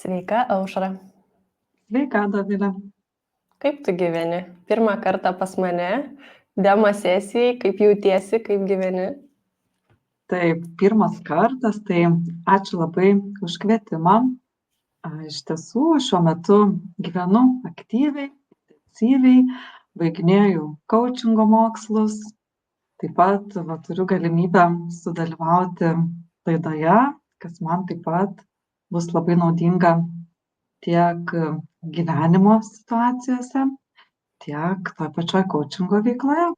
Sveika, Aušra. Sveika, Dovilė. Kaip tu gyveni? Pirmą kartą pas mane, demo sesijai, kaip jautiesi, kaip gyveni? Taip, pirmas kartas, tai ačiū labai už kvietimą. Iš tiesų, šiuo metu gyvenu aktyviai, intensyviai, baiginėju coachingo mokslus. Taip pat turiu galimybę sudalyvauti laidoje, kas man taip pat bus labai naudinga tiek gyvenimo situacijose, tiek toj pačioj coachingo veikloje.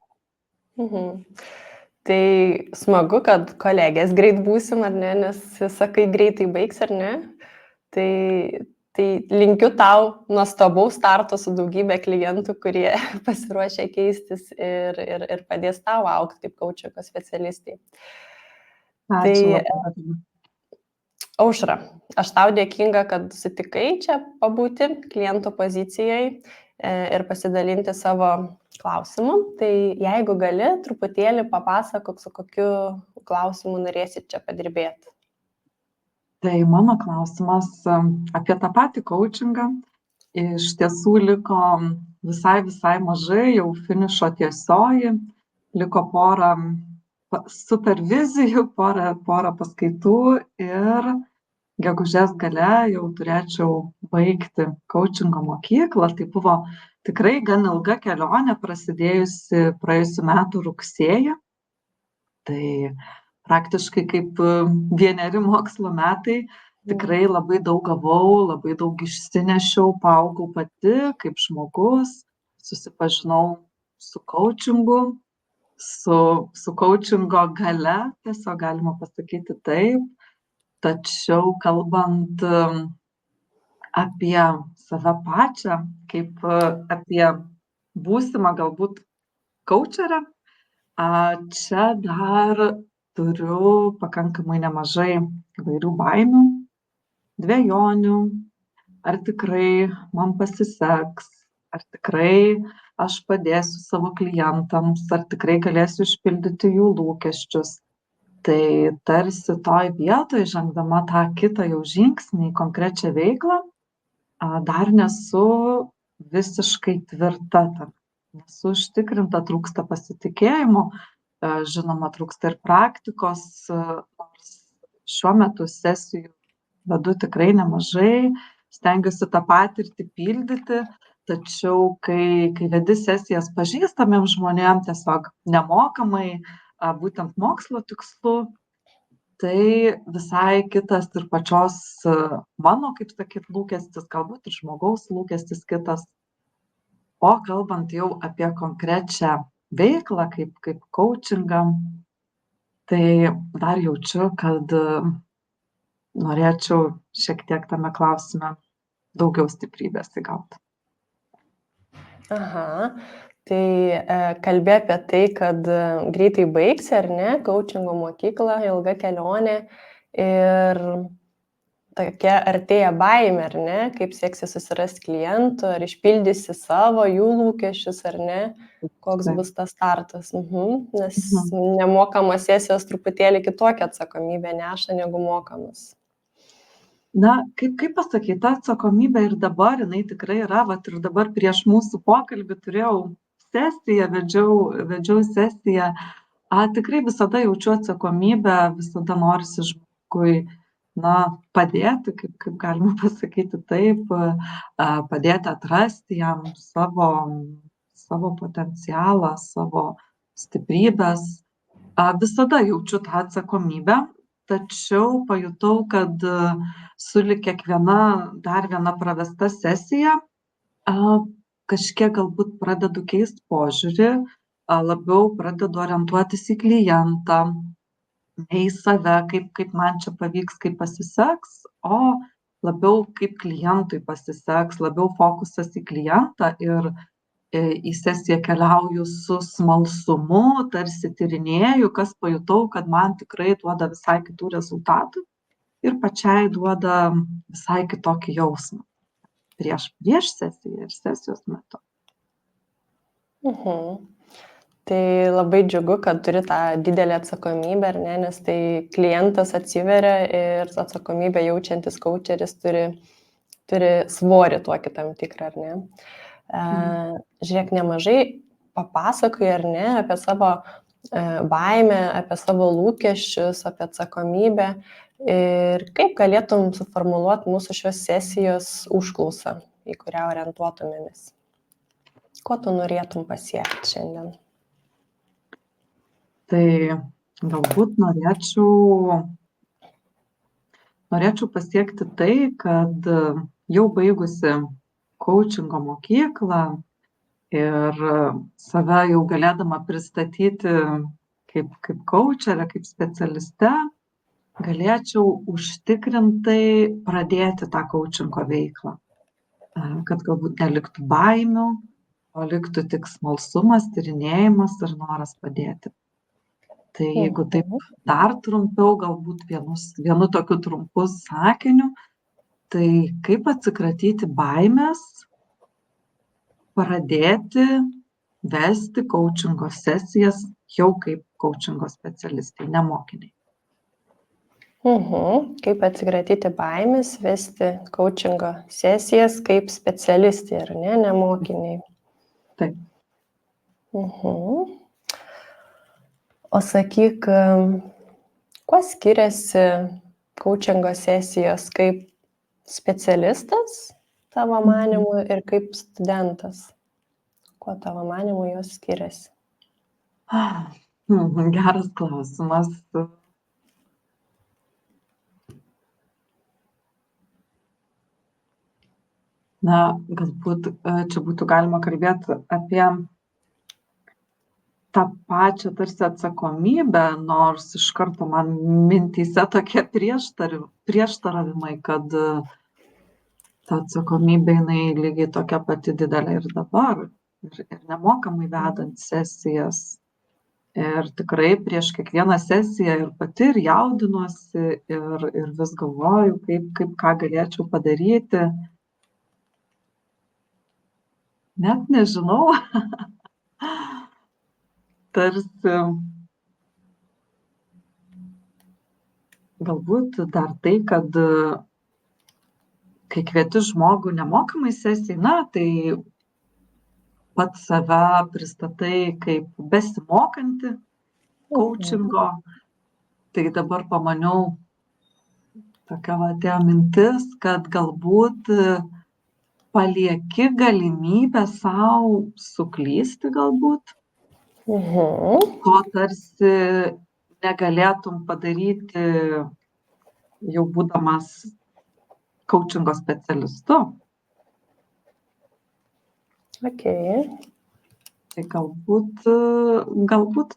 Tai smagu, kad kolegės greit būsim, ar ne, nes sakai greitai baigs, ar ne? Tai linkiu tau nuostabaus starto su daugybė klientų, kurie pasiruošia keistis ir padės tau augti kaip coachingo specialistai. Ačiū labai. Aušra, aš tau dėkinga, kad sutikai čia pabūti kliento pozicijai ir pasidalinti savo klausimu. Tai jeigu gali, truputėlį papasakok, su kokiu klausimu norėsit čia padirbėti. Tai mano klausimas apie tą patį coachingą. Iš tiesų liko visai mažai, jau finišo tiesioji, liko porą supervizijų, porą paskaitų ir gegužės gale jau turėčiau baigti coachingo mokyklą. Tai buvo tikrai gan ilga kelionė, prasidėjusi praėjusių metų rugsėjį. Tai praktiškai kaip 1 mokslo metai, tikrai labai daug gavau, labai daug išsinešiau, paaugau pati kaip žmogus, susipažinau su coachingu, su coachingo galia, tiesiog galima pasakyti taip. Tačiau kalbant apie save pačią, kaip apie būsimą galbūt coacherę, čia dar turiu pakankamai nemažai įvairių baimių, dvejonių, ar tikrai man pasiseks, ar tikrai aš padėsiu savo klientams, ar tikrai galėsiu išpildyti jų lūkesčius. Tai tarsi toj vietoj, žengdama tą kitą jau žingsnį į konkrečią veiklą, dar nesu visiškai tvirta, nesu užtikrinta, trūksta pasitikėjimo, žinoma, trūksta ir praktikos, nors šiuo metu sesijų vedu tikrai nemažai, stengiuosi tą patirtį pildyti, tačiau kai vedi sesijas pažįstamiems žmonėms tiesiog nemokamai, būtent mokslo tikslu, tai visai kitas ir pačios mano, kaip sakyt, lūkestis, galbūt ir žmogaus lūkestis kitas. O kalbant jau apie konkrečią veiklą, kaip coachingą, tai dar jaučiu, kad norėčiau šiek tiek tame klausime daugiau stiprybės įgauti. Aha, tai kalbė apie tai, kad greitai baigsi, ar ne, coachingo mokykla, ilga kelionė ir tokia artėja baimė, ar ne, kaip seksi susirasti klientų, ar išpildysi savo, jų lūkesčius, ar ne, koks bus tas startas. Nes nemokamos sesijos truputėlį kitokią atsakomybę neša negu mokamas. Na, kaip pasakyti, ta atsakomybė ir dabar, jinai tikrai yra, ir dabar prieš mūsų pokalbį turėjau sesiją, vedžiau sesiją, tikrai visada jaučiu atsakomybę, visada norisi žmogui, padėti, kaip galima pasakyti taip, padėti atrasti jam savo potencialą, savo stiprybės. Visada jaučiu tą atsakomybę, tačiau pajutau, kad sulig kiekviena dar viena pravesta sesija, kažkiek galbūt pradedu keisti požiūrį, labiau pradedu orientuotis į klientą, ne į save, kaip man čia pavyks, kaip pasiseks, o labiau kaip klientui pasiseks, labiau fokusas į klientą ir į sesiją keliauju su smalsumu, tarsi tyrinėju, kas pajutau, kad man tikrai duoda visai kitų rezultatų ir pačiai duoda visai kitokį jausmą prieš sesiją ir sesijos metu. Tai labai džiugu, kad turi tą didelę atsakomybę, ar ne, nes tai klientas atsiveria ir atsakomybę jaučiantis coacheris turi turi svorį tokį tam tikrą, ar ne? Žiūrėk, nemažai papasakai, ar ne, apie savo baimę, apie savo lūkesčius, apie atsakomybę ir kaip galėtum suformuluoti mūsų šios sesijos užklausą, į kurią orientuotumėmės. Ko tu norėtum pasiekti šiandien? Tai galbūt norėčiau pasiekti tai, kad jau baigusi coachingo mokyklą ir save jau galėdama pristatyti kaip coacherę, kaip specialiste, galėčiau užtikrintai pradėti tą coachingo veiklą. Kad galbūt neliktų baimių, o liktų tik smalsumas, tyrinėjimas ir noras padėti. Tai jeigu taip dar trumpiau, galbūt vienu tokiu trumpu sakiniu, tai kaip atsikratyti baimės, pradėti vesti coachingo sesijas jau kaip coachingo specialistai, ne mokiniai. Kaip atsikratyti baimės, vesti coachingo sesijas kaip specialistai, ar ne mokiniai? Taip. O sakyk, kuo skiriasi coachingo sesijos kaip specialistas tavo manymu ir kaip studentas? Kuo tavo manymu jos skiriasi? Geras klausimas. Na, galbūt čia būtų galima kalbėti apie tą pačią tarsi atsakomybę, nors iš karto man mintyse tokie prieštaravimai, kad ta atsakomybė jinai lygiai tokia pati didelė ir dabar, ir nemokamai vedant sesijas. Ir tikrai prieš kiekvieną sesiją ir pati ir jaudinuosi ir vis galvoju, kaip ką galėčiau padaryti. Net nežinau. Tarsi galbūt dar tai, kad kai kvieti žmogų nemokamai sesijai, na, tai pats save pristatai kaip besimokantį coachingo. Tai dabar pamaniau, tokia atėjo mintis, kad galbūt palieki galimybę sau suklysti galbūt. Ko tarsi negalėtum padaryti jau būdamas coachingo specialistu. Okay. Tai galbūt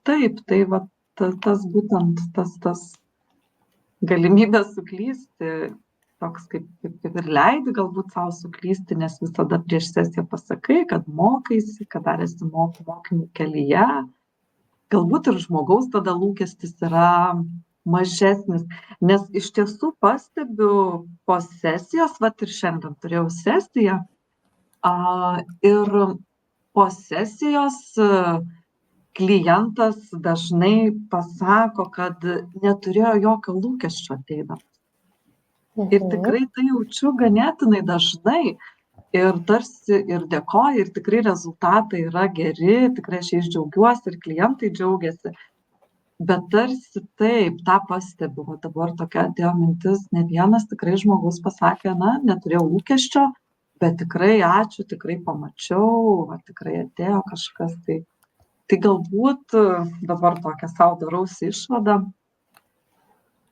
taip, tai va, tas būtent tas galimybė suklysti, toks kaip ir leidi galbūt savo suklysti, nes visada prieš sesiją pasakai, kad mokaisi, kad dar esi mokymų kelyje. Galbūt ir žmogaus tada lūkestis yra mažesnis, nes iš tiesų pastebiu po sesijos, vat ir šiandien turėjau sesiją, ir po sesijos klientas dažnai pasako, kad neturėjo jokio lūkesčio ateidamas. Ir tikrai tai jaučiu ganėtinai dažnai ir tarsi ir dėkoju, ir tikrai rezultatai yra geri, tikrai aš jais džiaugiuosi ir klientai džiaugiasi. Bet tarsi taip, tą pastebiu, o dabar tokia atėjo mintis, ne vienas tikrai žmogus pasakė, na, neturėjau lūkesčio, bet tikrai ačiū, tikrai pamačiau, tikrai atėjo kažkas. Tai galbūt dabar tokią savo darausi išvadą.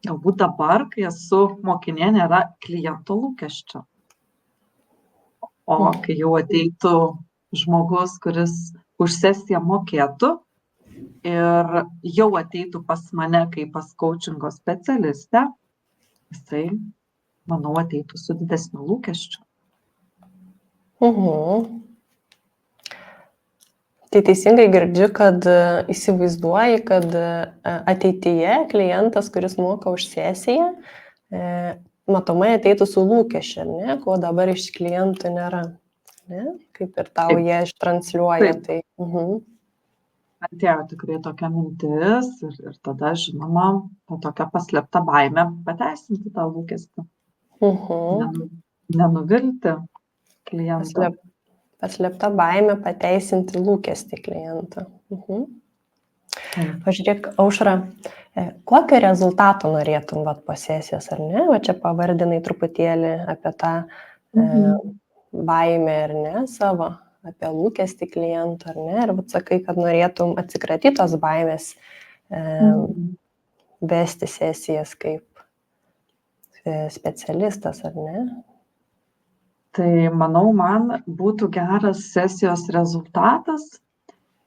Galbūt dabar, kai esu mokinė, nėra kliento lūkesčio. O kai jau ateitų žmogus, kuris už sesiją mokėtų ir jau ateitų pas mane kaip pas coachingo specialistę, jisai, manau, ateitų su didesniu lūkesčiu. Tai teisingai girdžiu, kad įsivaizduoji, kad ateityje klientas, kuris moka už sesiją, matomai ateitų su lūkesčiu, ne? Ko dabar iš klientų nėra. Ne? Kaip ir tau jie ištransliuoja. Tai, Atėjo tikrai tokia mintis ir tada, žinoma, tokia paslėpta baimė pateisinti tą lūkestį. nenuvilti kliento. Paslėpta baimė pateisinti lūkestį kliento. Taip. Pažiūrėk, Aušra, kokio rezultato norėtum po sesijos, ar ne? Va čia pavardinai truputėlį apie tą baimę, ar ne, savo, apie lūkestį klientų, ar ne? Ir sakai, kad norėtum atsikratyti tos baimės, vesti sesijas kaip specialistas, ar ne? Tai manau, man būtų geras sesijos rezultatas,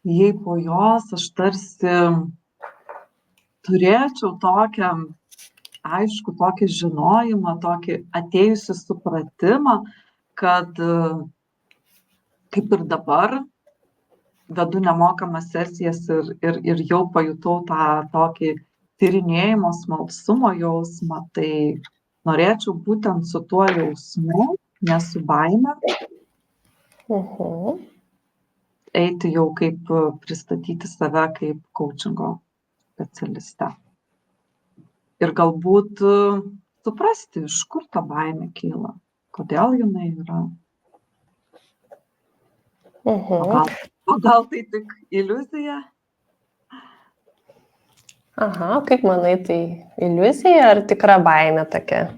jei po jos aš tarsi turėčiau tokią aišku, tokį žinojimą, tokį atėjusi supratimą, kad kaip ir dabar vedu nemokamas sesijas ir jau pajutau tą tokį tyrinėjimo smalsumo jausmą, tai norėčiau būtent su tuo jausmu, ne su baime, eiti jau kaip pristatyti save kaip coachingo specialistę. Ir galbūt suprasti, iš kur ta baimė kyla, kodėl jinai yra. O gal tai tik iliuzija? Aha, kaip manai, tai iliuzija ar tikra baimė tokia?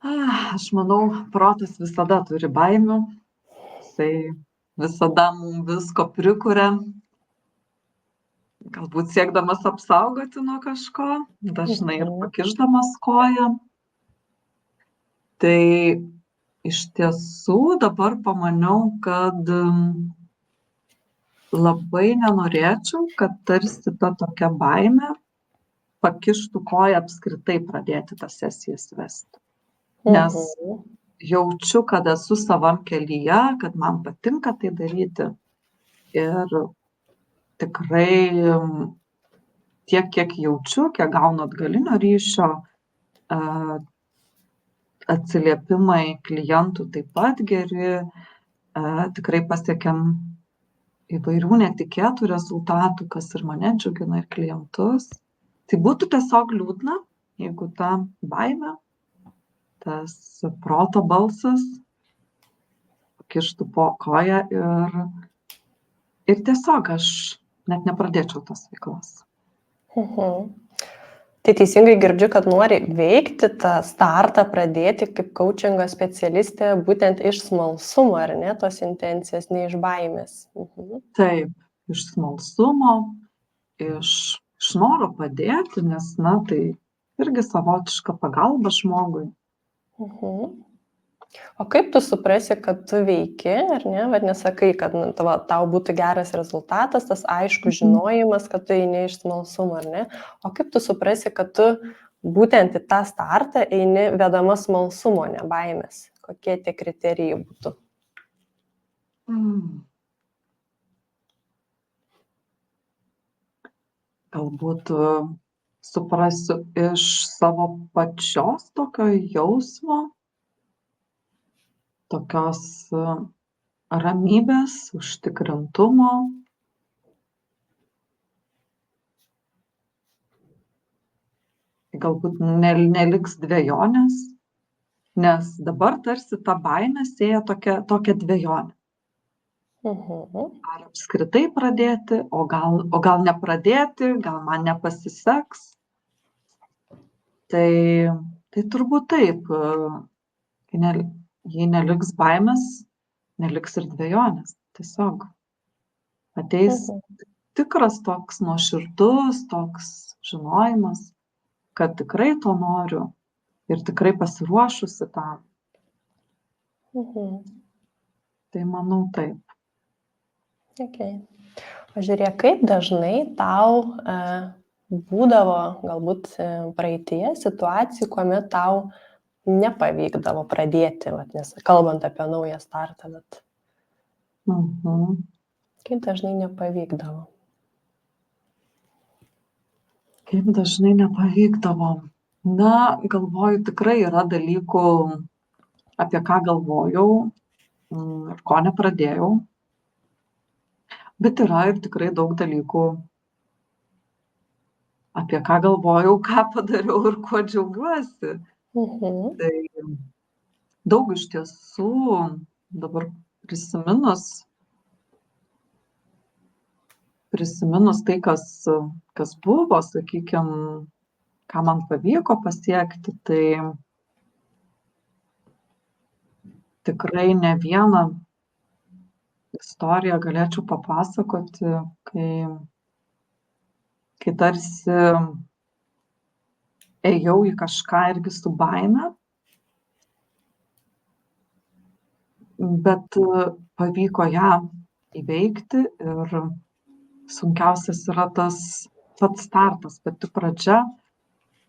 Aš manau, protas visada turi baimių, jisai visada mums visko prikuria, galbūt siekdamas apsaugoti nuo kažko, dažnai ir pakišdamas koją. Tai iš tiesų dabar pamaniau, kad labai nenorėčiau, kad tarsi ta tokia baimė pakištų koją apskritai pradėti tas sesijas vesti. Nes jaučiu, kad esu savam kelyje, kad man patinka tai daryti. Ir tikrai tiek, kiek jaučiu, kiek gaunu atgalinio ryšio, atsiliepimai klientų taip pat geri, tikrai pasiekėm įvairių netikėtų rezultatų, kas ir mane džiugina, ir klientus. Tai būtų tiesiog liūdna, jeigu ta baimė, tas proto balsas pakištų po koją ir tiesiog aš net nepradėčiau tos veiklos. Tai teisingai girdžiu, kad nori veikti tą startą, pradėti kaip coachingo specialistė būtent iš smalsumo, ar ne, tos intencijos, ne iš baimės. Taip, iš smalsumo, iš noro padėti, nes, na, tai irgi savotiška pagalba žmogui. O kaip tu suprasi, kad tu veiki, ar ne, vad nesakai, kad tau būtų geras rezultatas, tas aišku žinojimas, kad tu eini iš smalsumo, ar ne? O kaip tu suprasi, kad tu būtent į tą startą eini vedama smalsumo, ne baimės? Kokie tie kriterijai būtų? Galbūt suprasiu iš savo pačios tokio jausmo, tokios ramybės, užtikrintumo. Galbūt neliks dvejonės, nes dabar tarsi ta baimė sėja tokia dvejonė. Ar apskritai pradėti, o gal nepradėti, gal man nepasiseks. Tai turbūt taip, jei neliks baimės, neliks ir dvejonės. Tiesiog ateis tikras toks nuoširdus, toks žinojimas, kad tikrai to noriu ir tikrai pasiruošusi tam. Tai manau taip. Okay. Pažiūrėk, kaip dažnai tau būdavo galbūt praeityje situacijų, kuomet tau nepavykdavo pradėti, nes kalbant apie naują startą, bet kaip dažnai nepavykdavo? Kaip dažnai nepavykdavo? Na, galvoju, tikrai yra dalykų, apie ką galvojau ir ko nepradėjau. Bet yra ir tikrai daug dalykų, apie ką galvojau, ką padariau ir kuo džiaugiuosi. Tai daug iš tiesų dabar prisiminus tai, kas buvo, sakykime, ką man pavyko pasiekti, tai tikrai ne vieną istoriją galėčiau papasakoti, kai tarsi ėjau į kažką irgi su baime, bet pavyko ją įveikti ir sunkiausias yra tas pats startas, pati pradžia.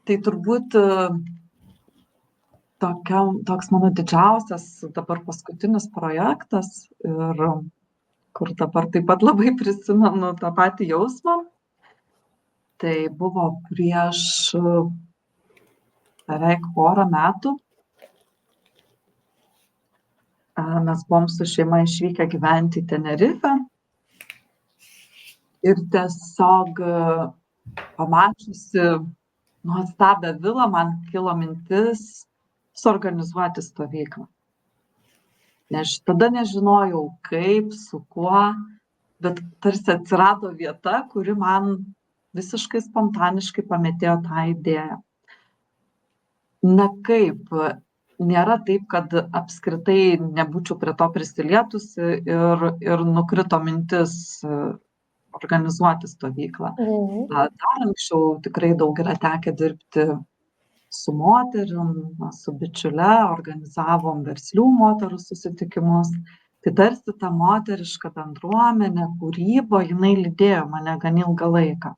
Tai turbūt toks mano didžiausias dabar paskutinis projektas ir kur dabar taip pat labai prisimenu tą patį jausmą. Tai buvo prieš beveik porą metų. Mes buvom su šeima išvykę gyventi į Tenerifę ir tiesiog pamačiusi nuostabią vilą, man kilo mintis suorganizuoti stovyklą. Tada nežinojau kaip, su kuo, bet tarsi atsirado vieta, kuri man visiškai spontaniškai pamėtėjo tą idėją. Na kaip, nėra taip, kad apskritai nebūčiau prie to prisilietusi ir nukrito mintis organizuoti stovyklą. Dar anksčiau tikrai daug yra tekę dirbti su moterim, su bičiule, organizavom verslių moterų susitikimus. Tai tarsi ta moteriška bendruomenė, kūryba, jinai lydėjo mane gan ilgą laiką.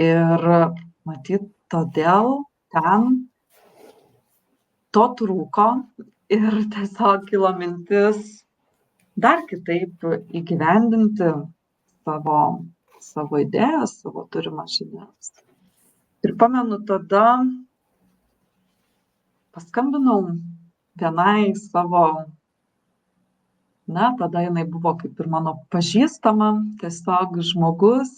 Ir matyt, todėl ten to trūko ir tiesiog kilo mintis dar kitaip įgyvendinti savo idėjas, savo turimas žinias. Ir pamenu, tada paskambinau vienai savo, tada jinai buvo kaip ir mano pažįstama, tiesiog žmogus,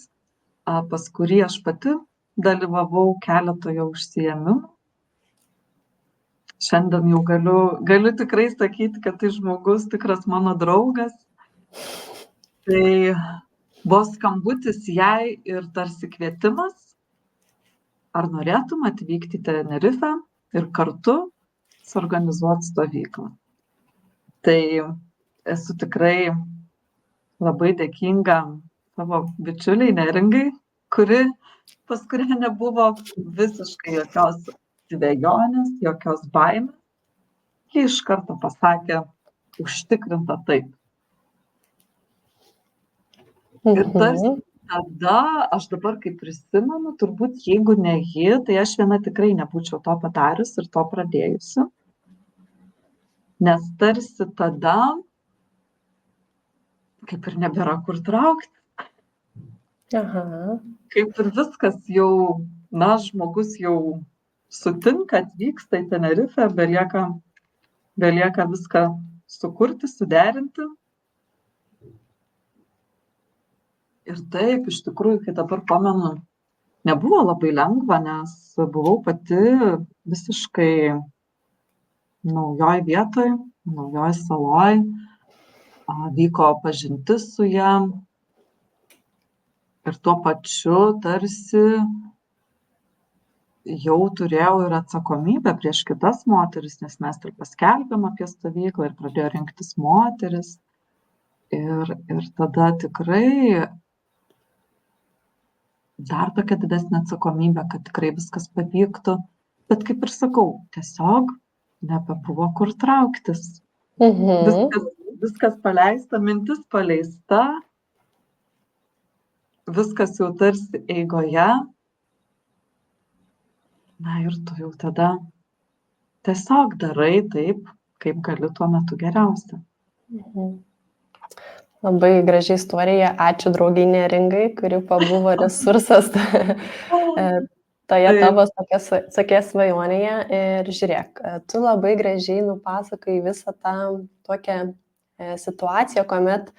pas kurį aš pati dalyvavau keletoje užsiėmimų. Šiandien jau galiu tikrai sakyti, kad tai žmogus tikras mano draugas. Tai buvo skambutis jai ir tarsi kvietimas, ar norėtum atvykti į Tenerifę ir kartu suorganizuoti stovyklą. Tai esu tikrai labai dėkinga savo bičiuliai Neringai, pas kurią nebuvo visiškai jokios dvejonės, jokios baimės. Ji iš karto pasakė užtikrinta taip. Ir tarsi tada, aš dabar kaip prisimenu, turbūt jeigu ne ji, tai aš viena tikrai nebūčiau to padarius ir to pradėjusi. Nes tarsi tada kaip ir nebėra kur traukti. Kaip ir viskas jau, žmogus jau sutinka, atvyksta į Tenerifę, belieka viską sukurti, suderinti. Ir taip, iš tikrųjų, kai dabar pamenu, nebuvo labai lengva, nes buvau pati visiškai naujoj vietoj, naujoj saloj, vyko pažintis su ja ir tuo pačiu tarsi jau turėjau ir atsakomybę prieš kitas moteris, nes mes ir paskelbėm apie stovyklą ir pradėjo rinktis moteris. Ir tada tikrai dar tokia didesnė atsakomybė, kad tikrai viskas pavyktų. Bet kaip ir sakau, tiesiog nebebuvo kur trauktis. Viskas paleista, mintis paleista, viskas jau tarsi eigoje. Ir tu jau tada tiesiog darai taip, kaip gali tuo metu geriausia. Labai graži istorija. Ačiū draugiai Neringai, kuri pabuvo resursas toje tavo tokia svajonėje. Ir žiūrėk, tu labai gražiai nupasakai visą tą tokią situaciją, kuomet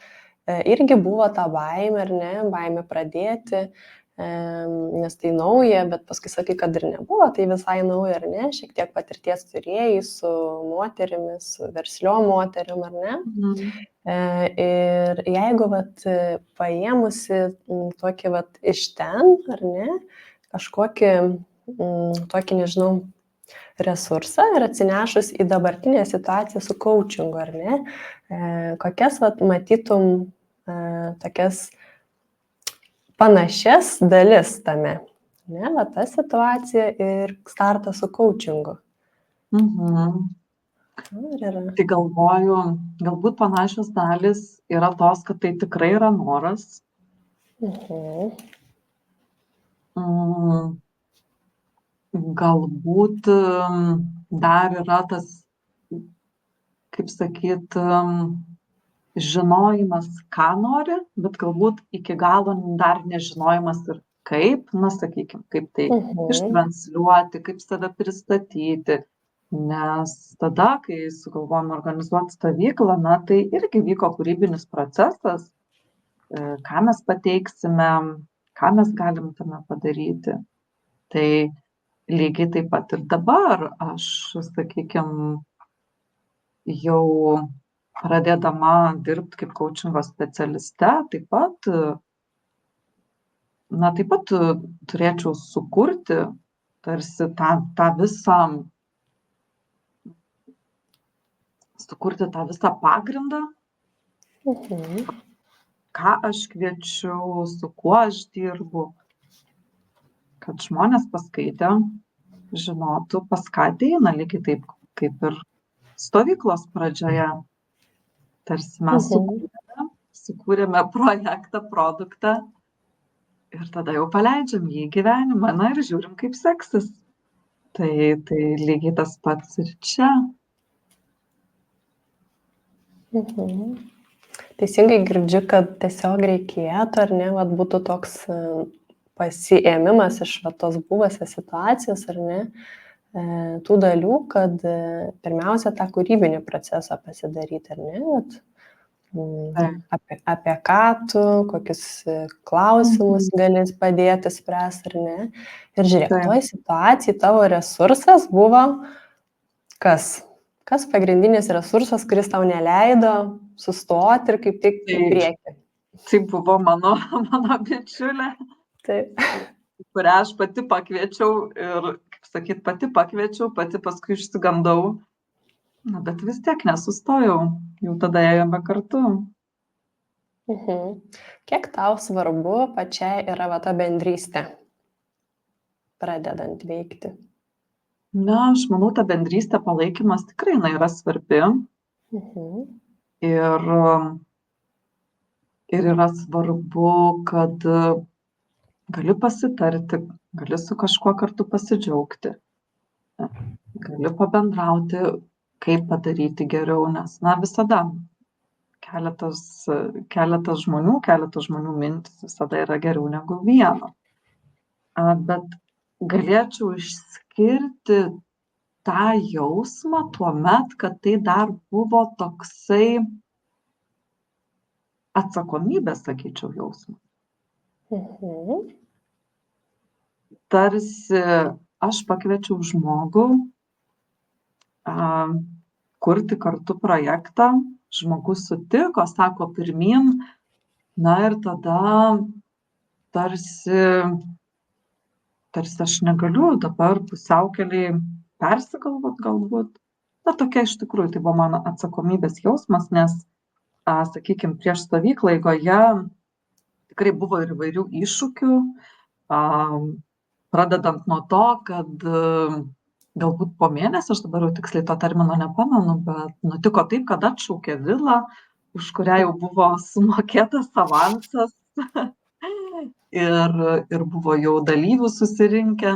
irgi buvo ta baimė, ar ne, baimė pradėti. nes tai nauja, bet paskui sakai, kad ir nebuvo, tai visai nauja, ar ne, šiek tiek patirties turėjai su moterimis, su versliom moterim, ar ne. Mhm. Ir jeigu paėmusi tokį iš ten, ar ne, kažkokį tokį, nežinau, resursą ir atsinešus į dabartinę situaciją su coachingu, ar ne, kokias matytum tokias panašias dalis tame, ne, ta situacija ir startas su coachingu. Mhm. Tai galvoju, galbūt panašios dalis yra tos, kad tai tikrai yra noras. Galbūt dar yra tas, kaip sakyt, žinojimas, ką nori, bet galbūt iki galo dar nežinojimas ir kaip, sakykim, kaip tai ištransliuoti, kaip save pristatyti. Nes tada, kai sugalvojom organizuoti stovyklą, tai irgi vyko kūrybinis procesas, ką mes pateiksime, ką mes galim tame padaryti. Tai lygiai taip pat ir dabar aš, sakykim, jau pradėdama dirbti kaip coachingo specialiste, taip pat turėčiau sukurti tarsi tą visą pagrindą, ką aš kviečiu, su kuo aš dirbu, kad žmonės paskaitę žinotų, pas ką ateina, lygiai taip kaip ir stovyklos pradžioje. Tarsi mes sukūrėme projektą, produktą ir tada jau paleidžiam jį į gyvenimą, ir žiūrim, kaip seksis. Tai lygiai tas pats ir čia. Teisingai girdžiu, kad tiesiog reikėtų, ar ne, būtų toks pasiėmimas iš tos buvusios situacijos, ar ne, tų dalių, kad pirmiausia tą kūrybinį procesą pasidaryti, ar ne, apie ką tu, kokius klausimus gali padėti spręsti, ar ne. Ir žiūrėk, toj situacijai tavo resursas buvo kas? Kas pagrindinis resursas, kuris tau neleido sustoti ir kaip tik į priekį? Tai buvo mano bičiulė, kurią aš pati pakviečiau ir, kaip sakyt, pati paskui išsigandau, bet vis tiek nesustojau, jau tada ėjome kartu. Kiek tau svarbu pačiai yra ta bendrystė, pradedant veikti? Aš manau, ta bendrystė, palaikymas tikrai yra svarbi. Ir yra svarbu, kad gali pasitarti, gali su kažkuo kartu pasidžiaugti, gali pabendrauti, kaip padaryti geriau, nes visada keletas žmonių mintis visada yra geriau negu vieno. Bet galėčiau išskirti tą jausmą tuomet, kad tai dar buvo toksai atsakomybės, sakyčiau, jausmas. Tarsi aš pakviečiau žmogų kurti kartu projektą, žmogus sutiko, sako pirmyn, ir tada tarsi aš negaliu dabar pusiaukelėj persigalvot galbūt. Tokia iš tikrųjų, tai buvo mano atsakomybės jausmas, nes, sakykime, prieš stovyklą eigoje tikrai buvo ir įvairių iššūkių, pradedant nuo to, kad galbūt po mėnesio, aš dabar jau tiksliai to termino nepamenu, bet nutiko taip, kad atšaukė vilą, už kurią jau buvo sumokėtas avansas. Ir buvo jau dalyvių susirinkę.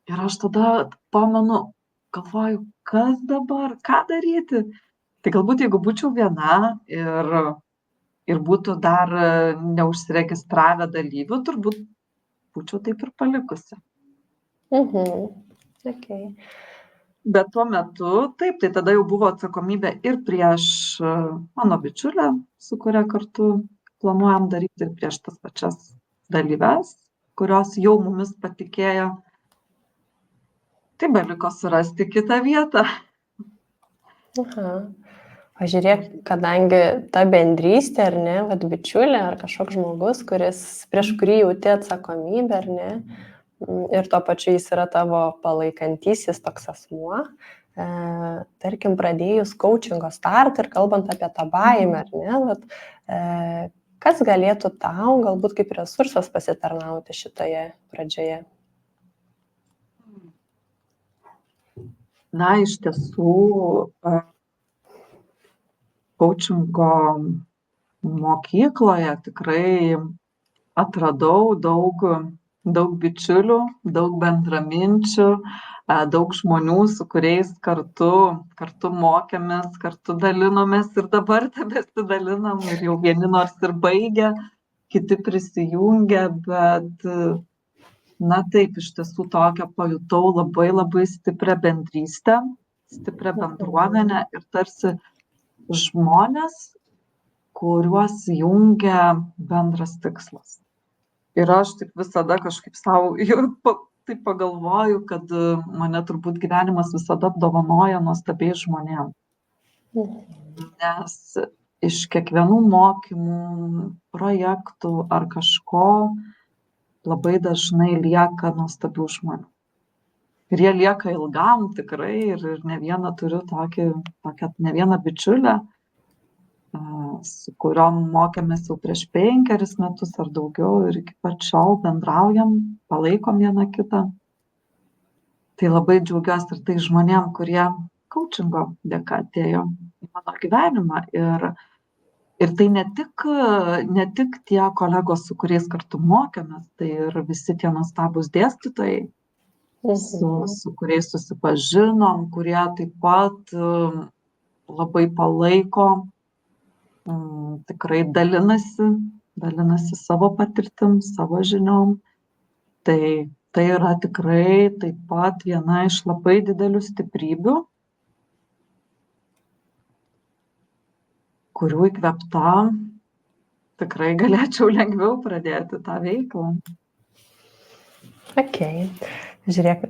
Ir aš tada pamenu, galvoju, kas dabar, ką daryti. Tai galbūt jeigu būčiau viena ir būtų dar neužsiregistravę dalyvių, turbūt būčiau taip ir palikusi. Bet tuo metu, taip, tai tada jau buvo atsakomybė ir prieš mano bičiulę, su kuria kartu planuojam daryti, ir prieš tas pačias dalyves, kurios jau mumis patikėjo. Tai beliko surasti kitą vietą. Aha. Pažiūrėk, kadangi ta bendrystė, ar ne, vat bičiulė, ar kažkoks žmogus, prieš kurį jauti atsakomybę, ar ne, ir tuo pačiu jis yra tavo palaikantysis toks asmuo, tarkim, pradėjus coachingo startą ir kalbant apie tą baimę, ar ne, vat, kas galėtų tau galbūt kaip resursas pasitarnauti šitoje pradžioje? Na, iš tiesų, coachingo mokykloje tikrai atradau daug bičiulių, daug bendraminčių, daug žmonių, su kuriais kartu mokėmės, kartu dalinomės ir dabar tebesidalinam ir jau vieni nors ir baigė, kiti prisijungia, bet na taip, iš tiesų tokią pajutau labai stiprią bendrystę, stiprią bendruomenę ir tarsi žmonės, kuriuos jungia bendras tikslas. Ir aš taip visada kažkaip savo taip pagalvoju, kad mane turbūt gyvenimas visada apdovanoja nuostabiais žmonėm. Nes iš kiekvienų mokymų, projektų ar kažko labai dažnai lieka nuostabių žmonių. Ir jie lieka ilgam tikrai ir ne vieną turiu tokią ne vieną bičiulę, su kuriom mokėmės jau prieš 5 metus ar daugiau ir iki pat šiol bendraujam, palaikom vieną kitą. Tai labai džiaugiuosi ir tai žmonėm, kurie coachingo dėka atėjo į mano gyvenimą. Ir tai ne tik tie kolegos, su kuriais kartu mokėmės, tai ir visi tie nuostabūs dėstytojai, su kuriais susipažinom, kurie taip pat labai palaiko, tikrai dalinasi savo patirtim, savo žiniom. Tai yra tikrai taip pat viena iš labai didelių stiprybių, kurių įkvėpta tikrai galėčiau lengviau pradėti tą veiklą. Okay. Žiūrėk,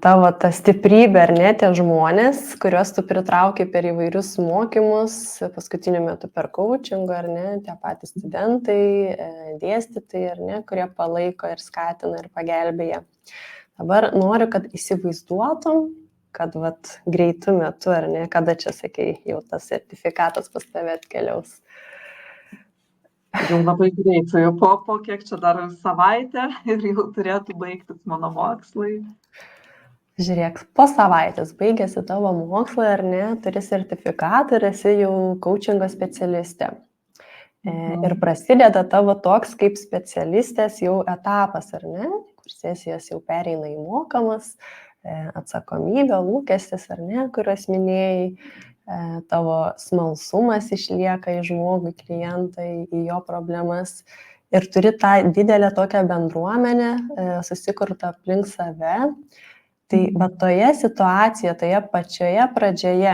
tavo ta stiprybė, ar ne, tie žmonės, kuriuos tu pritrauki per įvairius mokymus, paskutiniu metu per coachingą, ar ne, tie patys studentai, dėstytojai, ar ne, kurie palaiko ir skatina ir pagelbėja. Dabar noriu, kad įsivaizduotum, kad vat greitų metu, ar ne, kada čia, sakai, jau tas sertifikatas pas tave atkeliaus. Jau labai greitai, po kiek čia dar savaitę ir jau turėtų baigtis mano mokslai. Žiūrėk, po savaitės baigėsi tavo mokslai, ar ne, turi sertifikatą ir esi jau coachingo specialistė. Ir prasideda tavo toks kaip specialistės jau etapas, ar ne, kur sesijos jau pereina į mokamas, atsakomybė, lūkestis, ar ne, kuriuos minėjai. Tavo smalsumas išlieka į žmogų, klientą, į jo problemas ir turi tą didelę tokią bendruomenę susikurtą aplink save. Tai va toje situacijoje, toje pačioje pradžioje,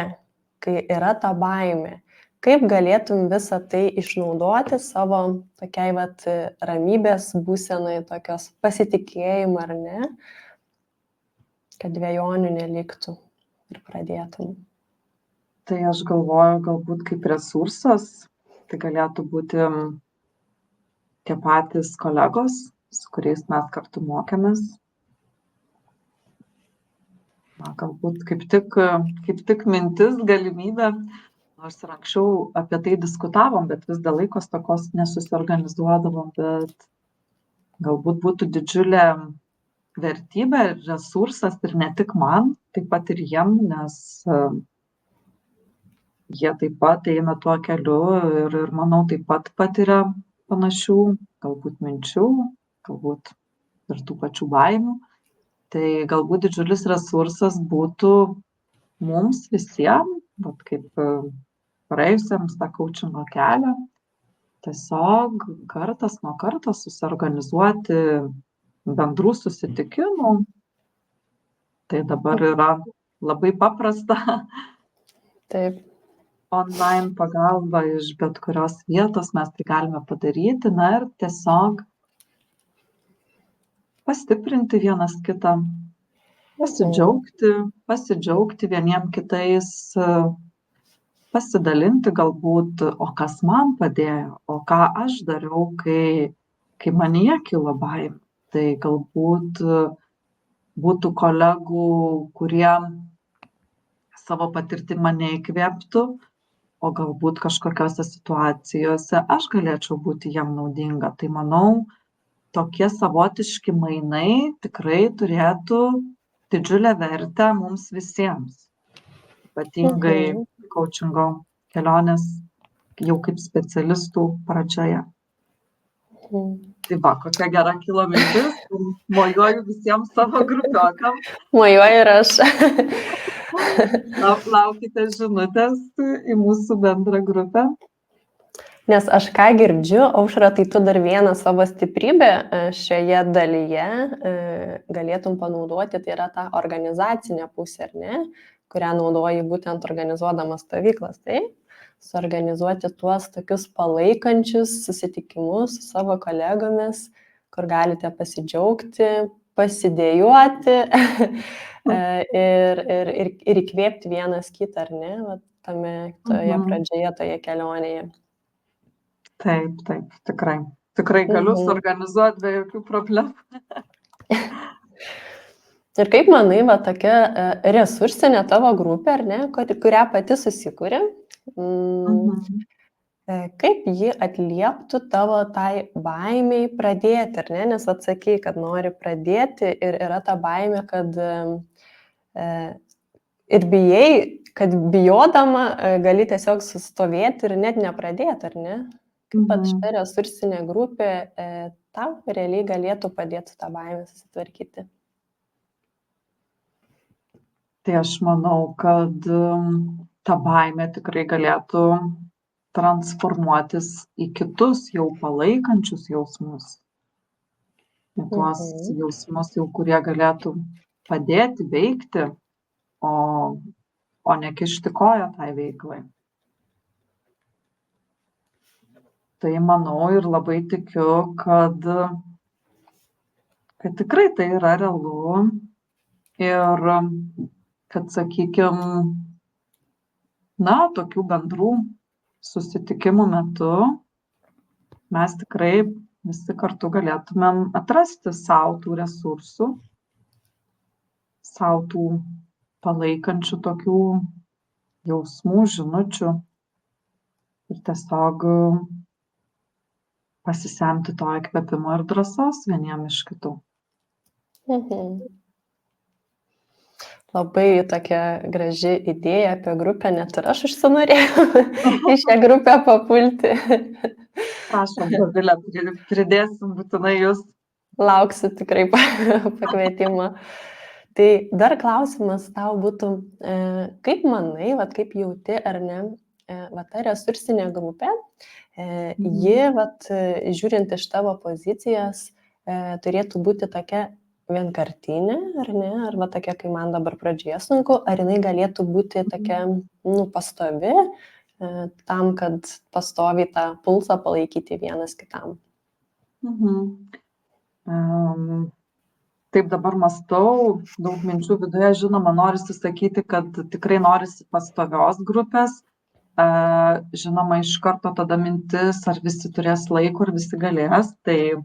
kai yra ta baimė, kaip galėtum visą tai išnaudoti savo tokiai vat ramybės būsenai, tokios pasitikėjimo, ar ne, kad dvejonių neliktų ir pradėtum. Tai aš galvoju, galbūt kaip resursas, tai galėtų būti tie patys kolegos, su kuriais mes kartu mokėmės. Na, galbūt kaip tik mintis, galimybė, nors ir anksčiau apie tai diskutavom, bet vis dėl laiko stokos nesusiorganizuodavom, bet galbūt būtų didžiulė vertybė ir resursas ir ne tik man, taip pat ir jiem, nes jie taip pat eina tuo keliu ir manau taip pat patiria panašių, galbūt minčių, galbūt ir tų pačių baimių. Tai galbūt didžiulis resursas būtų mums visiems, kaip praėjusiems tą coachingo kelią, tiesiog kartas nuo karto susiorganizuoti bendrų susitikimų. Tai dabar yra labai paprasta. Taip. Online pagalba iš bet kurios vietos mes tai galime padaryti, na ir tiesiog pastiprinti vienas kitą, Mhm. pasidžiaugti vieniem kitais, pasidalinti galbūt, o kas man padėjo, o ką aš dariau, kai manyje kilo baimė. Tai galbūt būtų kolegų, kurie savo patirtim mane įkvėptų, o galbūt kažkokiose situacijose aš galėčiau būti jiem naudinga. Tai manau, tokie savotiški mainai tikrai turėtų didžiulę vertę mums visiems. Ypatingai Mhm. koučingo kelionės jau kaip specialistų pradžioje. Mhm. Tai va, kokia gera kilo mintis, mojuoju visiems savo grupiokam, Mojuoju ir aš. laukite žinutės į mūsų bendrą grupę. Nes aš ką girdžiu, Aušra, tai tu dar vieną savo stiprybę šioje dalyje galėtum panaudoti, tai yra ta organizacinė pusė, ar ne, kurią naudoji būtent organizuodamas stovyklas, tai suorganizuoti tuos tokius palaikančius susitikimus su savo kolegomis, kur galite pasidžiaugti, pasidėjuoti ir įkvėpti vienas kitą, ar ne, va, toje pradžioje, toje kelionėje. Taip, tikrai galiu suorganizuoti be jokių problemų. Ir kaip manai, va tokia resursinė tavo grupė, ar ne, kurią pati susikūrė, kaip ji atlieptų tavo tai baimiai pradėti, ar ne, nes atsakai, kad nori pradėti ir yra ta baimė, kad ir bijai, kad bijodama gali tiesiog sustovėti ir net nepradėti, ar ne? Kaip pat šita resursinė grupė tau realiai galėtų padėti tą baimę susitvarkyti? Tai aš manau, kad ta baimė tikrai galėtų transformuotis į kitus jau palaikančius jausmus. Į tuos jausmus jau, kurie galėtų padėti veikti, o ne kišti koją tai veiklai. Tai manau ir labai tikiu, kad tikrai tai yra realu ir kad, sakykime, tokių bendrų susitikimų metu mes tikrai visi kartu galėtumėm atrasti savo tų resursų, savo tų palaikančių tokių jausmų, žinučių ir tiesiog pasisemti to įkvėpimo ir drąsos vieniem iš kitų. Labai tokia graži idėja apie grupę, net ir aš užsinorėjau į šią grupę papulti. Prašom, Dovilė, pridėsim būtinai jūs. Lauksiu tikrai pakvietimą. Tai dar klausimas tau būtų, kaip manai, kaip jauti, ar ne, ta resursinė grupė, ji, žiūrint iš tavo pozicijas, turėtų būti tokia vienkartinė, ar ne, arba tokia, kai man dabar pradžioje sunku, ar jinai galėtų būti tokia pastovi, tam, kad pastoviai tą pulsą palaikyti vienas kitam. Taip dabar mąstau, daug minčių viduje, žinoma, norisi sakyti, kad tikrai norisi pastovios grupės, žinoma, iš karto tada mintis, ar visi turės laiko, ar visi galės, tai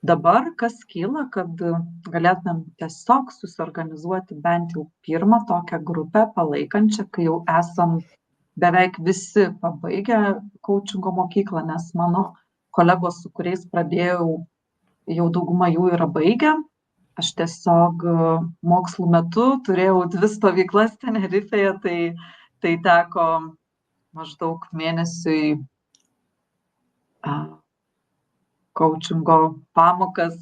dabar kas kyla, kad galėtumėm tiesiog susiorganizuoti bent jau pirmą tokią grupę palaikančią, kai jau esam beveik visi pabaigę koučingo mokyklą, nes mano kolegos, su kuriais pradėjau, jau dauguma jų yra baigę. Aš tiesiog mokslų metu turėjau 2 stovyklas Tenerifėje, tai teko maždaug mėnesiui koučingo pamokas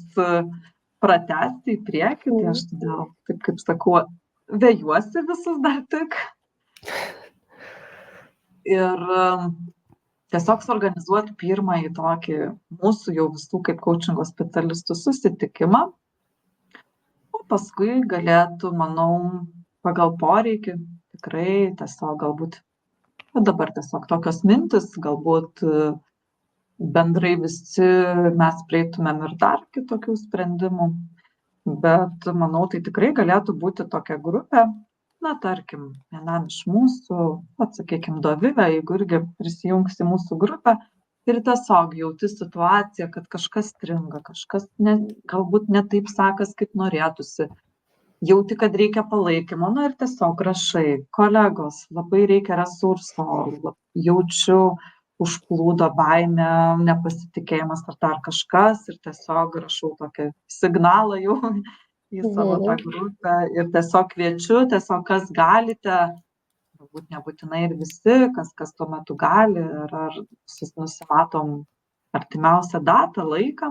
pratęsti į priekį, tai aš tada, taip kaip sakau, vejuosi visus dar tik. Ir tiesiog suorganizuoti pirmąjį tokį mūsų jau visų kaip koučingo specialistų susitikimą, o paskui galėtų, manau, pagal poreikį tikrai tiesiog galbūt, dabar tiesiog tokios mintis, galbūt bendrai visi mes prieitumėm ir dar kitokių sprendimų. Bet manau, tai tikrai galėtų būti tokia grupė, na, tarkim, vienam iš mūsų, sakykime, Dovilė, jeigu irgi prisijungs į mūsų grupę ir tiesiog jauti situaciją, kad kažkas stringa, kažkas galbūt ne taip sakas, kaip norėtųsi, jauti, kad reikia palaikymo, na ir tiesiog rašai, kolegos, labai reikia resurso, jaučiu, užplūdo baimė, nepasitikėjimas ar dar kažkas ir tiesiog rašau tokį signalą jau į savo tą grupę ir tiesiog kviečiu, tiesiog kas galite, galbūt nebūtinai ir visi, kas tuo metu gali, ar nusimatom artimiausią datą, laiką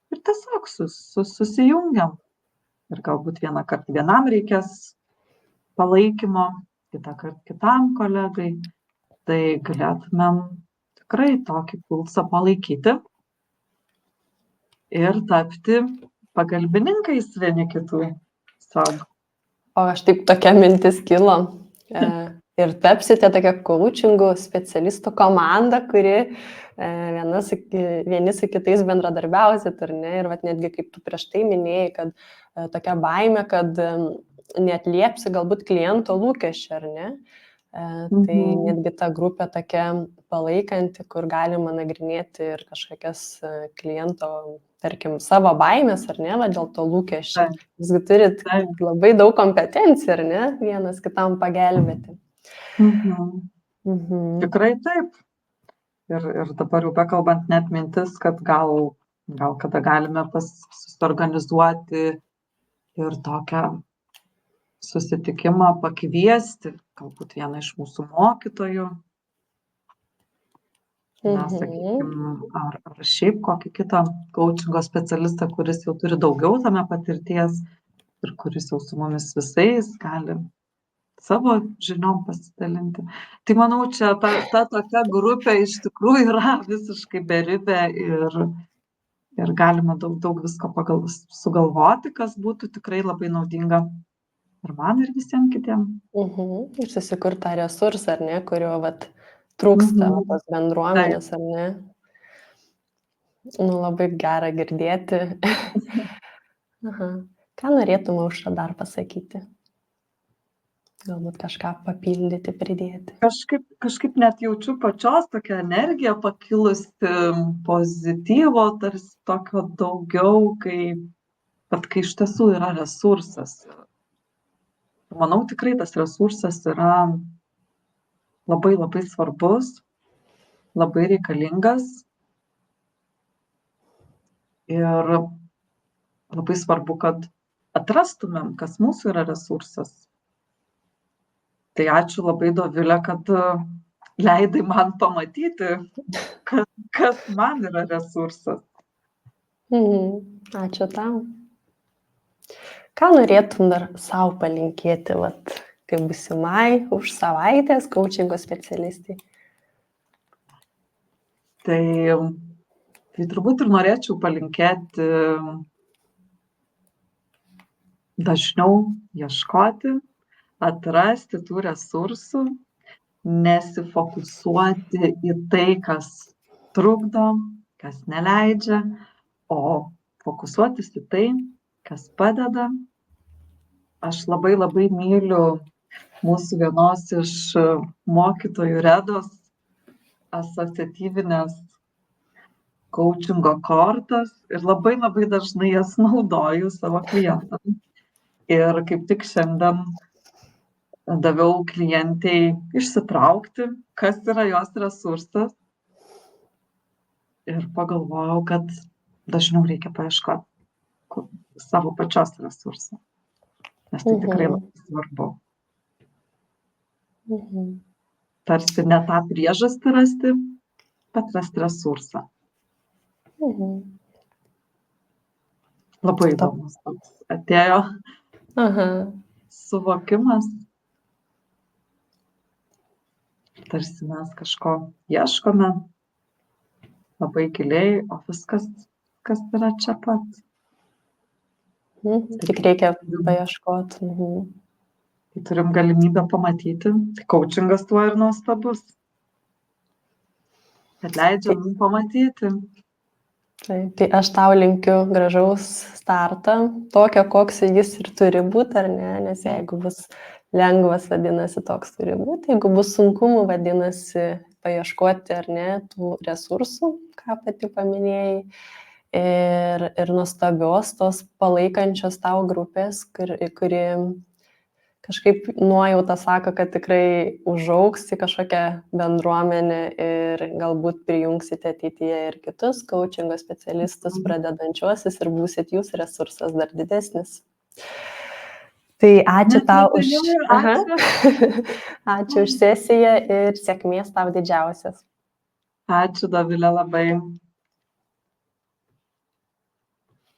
ir tiesiog susijungiam. Ir galbūt vieną kartą vienam reikės palaikymo, kitą kartą kitam kolegai, tai galėtumėm tikrai tokį pulsą palaikyti ir tapti pagalbininkais vieni kitų. O aš taip tokia mintis kilo. Ir tapsite tokia coachingų specialistų komanda, kuri vieni su kitais bendradarbiausit, ar ne? Ir netgi kaip tu prieš tai minėjai, kad tokia baimė, kad neatliepsi galbūt kliento lūkesčių, ar ne? Tai netgi ta grupė tokia palaikanti, kur galima nagrinėti ir kažkokias kliento, tarkim, savo baimės, ar ne, dėl to lūkesčio. Visgi turit labai daug kompetencijų, ar ne, vienas kitam pagelbėti. Tikrai taip. Ir dabar jau bekalbant net mintis, kad gal kada galime susiorganizuoti ir tokią susitikimą pakviesti, galbūt vieną iš mūsų mokytojų, na, sakykime, ar šiaip kokį kitą coachingo specialistą, kuris jau turi daugiau tame patirties ir kuris jau su mumis visais gali savo žiniom pasidalinti. Tai manau, čia ta tokia grupė iš tikrųjų yra visiškai beribė ir galima daug visko sugalvoti, kas būtų tikrai labai naudinga ir man, ir visiems kitiems. Ir susikurti tą resursą, ar ne, kurio trūksta tos bendruomenės, ar ne? Nu, labai gera girdėti. Ką norėtum, Aušra, dar pasakyti? Galbūt kažką papildyti, pridėti. Kažkaip net jaučiu pačios tokią energiją pakilusi, pozityvo, tarsi tokio daugiau, kai iš tiesų yra resursas. Manau, tikrai tas resursas yra labai labai svarbus, labai reikalingas ir labai svarbu, kad atrastumėm, kas mūsų yra resursas. Tai ačiū labai, Dovilė, kad leidai man pamatyti, kas man yra resursas. Ačiū tau. Ką norėtum dar savo palinkėti, kaip būsimai už savaitės coachingo specialistai? Tai turbūt ir norėčiau palinkėti dažniau ieškoti, atrasti tų resursų, nesifokusuoti į tai, kas trukdo, kas neleidžia, o fokusuotis į tai, kas padeda. Aš labai labai myliu mūsų vienos iš mokytojų Redos asociatyvinės coachingo kortas ir labai labai dažnai jas naudoju savo klientams. Ir kaip tik šiandien daviau klientei išsitraukti, kas yra jos resursas. Ir pagalvojau, kad dažniau reikia paieškoti savo pačios resursą. Nes tai tikrai labai svarbu. Tarsi ne tą priežastį rasti, bet rasti resursą. Labai įdomus toks atėjo suvokimas. Tarsi mes kažko ieškome labai giliai, o viskas, kas yra čia pat. Tik reikia paieškoti. Tai turim galimybę pamatyti. Tai coachingas tuo ir nuostabus. Kad leidžia mums pamatyti. Tai aš tau linkiu gražaus starto, tokio, koks jis ir turi būti, ar ne, nes jeigu bus lengvas, vadinasi, toks turi būti, jeigu bus sunkumų, vadinasi, paieškoti, ar ne, tų resursų, ką pati paminėjai, ir nuostabios tos palaikančios tau grupės, kuri kažkaip nuojauta sako, kad tikrai užaugs į kažkokią bendruomenę ir galbūt prijungsite ateityje ir kitus coachingo specialistus, pradedančiuosius ir būsit jūs resursas dar didesnis. Tai ačiū tau už, ačiū už sesiją ir sėkmės tau didžiausias. Ačiū, Dovilė, labai.